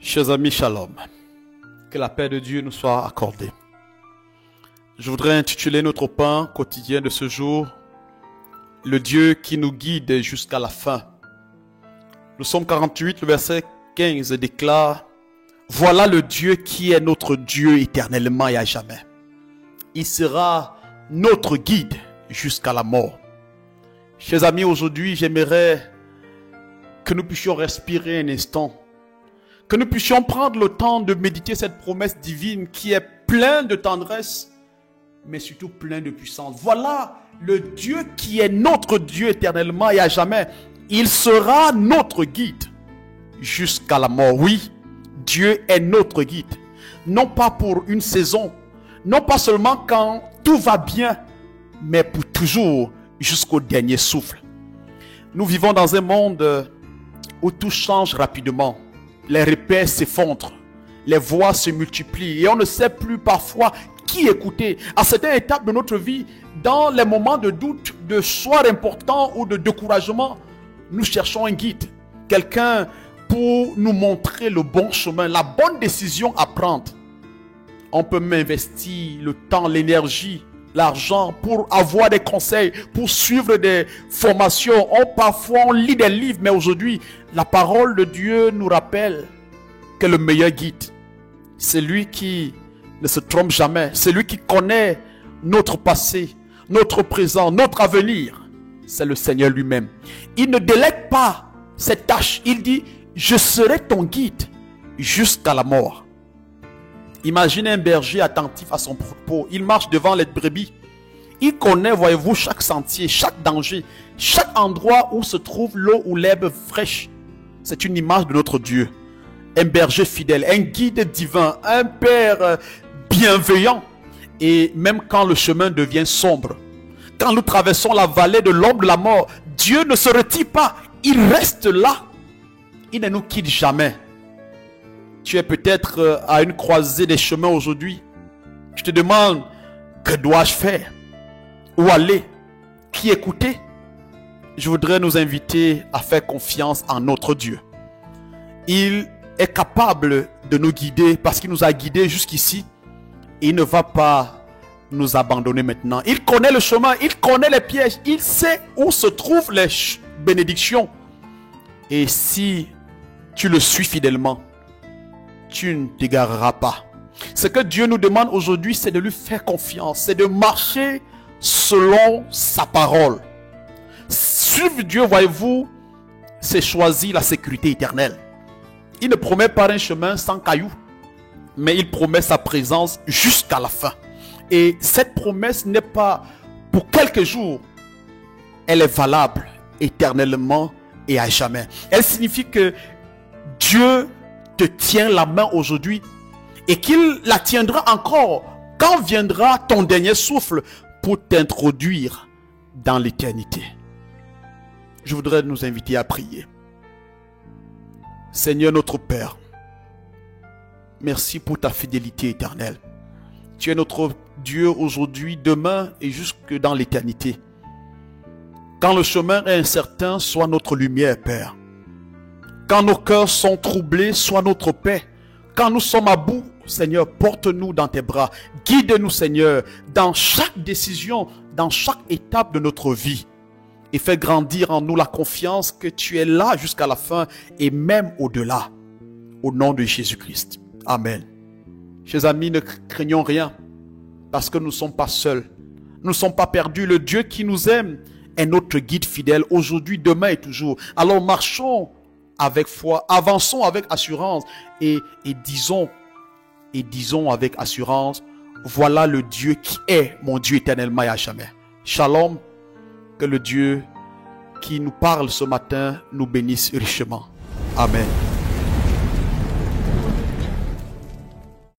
Chers amis, shalom. Que la paix de Dieu nous soit accordée. Je voudrais intituler notre pain quotidien de ce jour, le Dieu qui nous guide jusqu'à la fin. Le psaume 48, le verset 15 déclare: voilà le Dieu qui est notre Dieu éternellement et à jamais. Il sera notre guide jusqu'à la mort. Chers amis, aujourd'hui, j'aimerais que nous puissions respirer un instant, que nous puissions prendre le temps de méditer cette promesse divine qui est pleine de tendresse, mais surtout pleine de puissance. Voilà le Dieu qui est notre Dieu éternellement et à jamais. Il sera notre guide jusqu'à la mort. Oui, Dieu est notre guide. Non pas pour une saison, non pas seulement quand tout va bien, mais pour toujours jusqu'au dernier souffle. Nous vivons dans un monde où tout change rapidement. Les repères s'effondrent, les voix se multiplient et on ne sait plus parfois qui écouter. À certaines étapes de notre vie, dans les moments de doute, de choix importants ou de découragement, nous cherchons un guide, quelqu'un pour nous montrer le bon chemin, la bonne décision à prendre. On peut même investir le temps, l'énergie, l'argent pour avoir des conseils, pour suivre des formations. Parfois on lit des livres, mais aujourd'hui, la parole de Dieu nous rappelle que le meilleur guide, c'est lui qui ne se trompe jamais, c'est lui qui connaît notre passé, notre présent, notre avenir. C'est le Seigneur lui-même. Il ne délègue pas cette tâche. Il dit: je serai ton guide jusqu'à la mort. Imaginez un berger attentif à son troupeau. Il marche devant les brebis. Il connaît, voyez-vous, chaque sentier, chaque danger, chaque endroit où se trouve l'eau ou l'herbe fraîche. C'est une image de notre Dieu. Un berger fidèle, un guide divin, un père bienveillant. Et même quand le chemin devient sombre, quand nous traversons la vallée de l'ombre de la mort, Dieu ne se retire pas. Il reste là. Il ne nous quitte jamais. Tu es peut-être à une croisée des chemins aujourd'hui. Tu te demandes: que dois-je faire? Où aller? Qui écouter? Je voudrais nous inviter à faire confiance en notre Dieu. Il est capable de nous guider parce qu'il nous a guidés jusqu'ici. Et il ne va pas nous abandonner maintenant. Il connaît le chemin, il connaît les pièges, il sait où se trouvent les bénédictions. Et si tu le suis fidèlement, tu ne t'égareras pas. Ce que Dieu nous demande aujourd'hui, c'est de lui faire confiance, c'est de marcher selon sa parole. Suivre Dieu, voyez-vous, c'est choisir la sécurité éternelle. Il ne promet pas un chemin sans cailloux, mais il promet sa présence jusqu'à la fin. Et cette promesse n'est pas pour quelques jours, elle est valable éternellement et à jamais. Elle signifie que Dieu te tient la main aujourd'hui et qu'il la tiendra encore quand viendra ton dernier souffle pour t'introduire dans l'éternité. Je voudrais nous inviter à prier. Seigneur notre Père, merci pour ta fidélité éternelle. Tu es notre Dieu aujourd'hui, demain et jusque dans l'éternité. Quand le chemin est incertain, sois notre lumière, Père. Quand nos cœurs sont troublés, sois notre paix. Quand nous sommes à bout, Seigneur, porte-nous dans tes bras. Guide-nous, Seigneur, dans chaque décision, dans chaque étape de notre vie. Et fais grandir en nous la confiance que tu es là jusqu'à la fin et même au-delà. Au nom de Jésus-Christ. Amen. Chers amis, ne craignons rien parce que nous ne sommes pas seuls. Nous ne sommes pas perdus. Le Dieu qui nous aime est notre guide fidèle aujourd'hui, demain et toujours. Alors marchons avec foi, avançons avec assurance et disons avec assurance: voilà le Dieu qui est mon Dieu éternellement et à jamais. Shalom, que le Dieu qui nous parle ce matin nous bénisse richement. Amen.